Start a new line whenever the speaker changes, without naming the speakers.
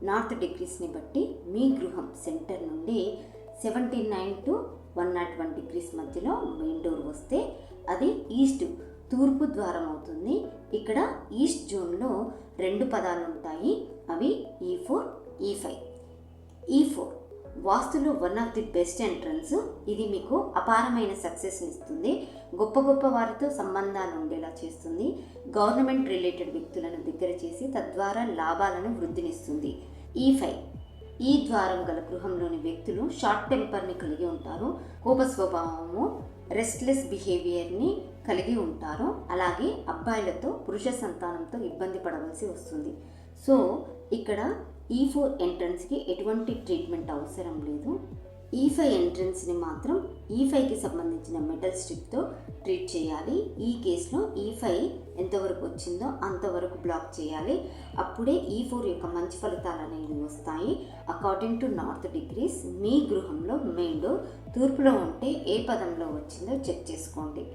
North డిగ్రీస్ని బట్టి మీ గృహం centre నుండి 79 to 101 డిగ్రీస్ మధ్యలో మెయిన్ డోర్ వస్తే అది ఈస్ట్ తూర్పు ద్వారం అవుతుంది. ఇక్కడ ఈస్ట్ జోన్లో 2 పదాలు ఉంటాయి. అవి E4, E5. E4 వాస్తులో one of the best entrance. ఇది మీకు అపారమైన సక్సెస్ని ఇస్తుంది. గొప్ప గొప్ప వారితో సంబంధాలు ఉండేలా చేస్తుంది. గవర్నమెంట్ రిలేటెడ్ వ్యక్తులను దగ్గర చేసి తద్వారా లాభాలను వృద్ధినిస్తుంది. E5 ఈ ద్వారం గల గృహంలోని వ్యక్తులు షార్ట్ టెంపర్ని కలిగి ఉంటారు. కోప స్వభావము, రెస్ట్లెస్ బిహేవియర్ని కలిగి ఉంటారు. అలాగే అబ్బాయిలతో పురుష సంతానంతో ఇబ్బంది పడవలసి వస్తుంది. సో ఇక్కడ E4 ఎంట్రన్స్కి ఎటువంటి ట్రీట్మెంట్ అవసరం లేదు. E5 ఎంట్రన్స్ని మాత్రం E5కి సంబంధించిన మెటల్ స్ట్రిప్తో ట్రీట్ చేయాలి. ఈ కేసులో E5 ఎంతవరకు వచ్చిందో అంతవరకు బ్లాక్ చేయాలి. అప్పుడే E4 యొక్క మంచి ఫలితాలు అనేవి వస్తాయి. అకార్డింగ్ టు నార్త్ డిగ్రీస్ మీ గృహంలో మెయిన్ డోర్ తూర్పులో ఉంటే ఏ పదంలో వచ్చిందో చెక్ చేసుకోండి.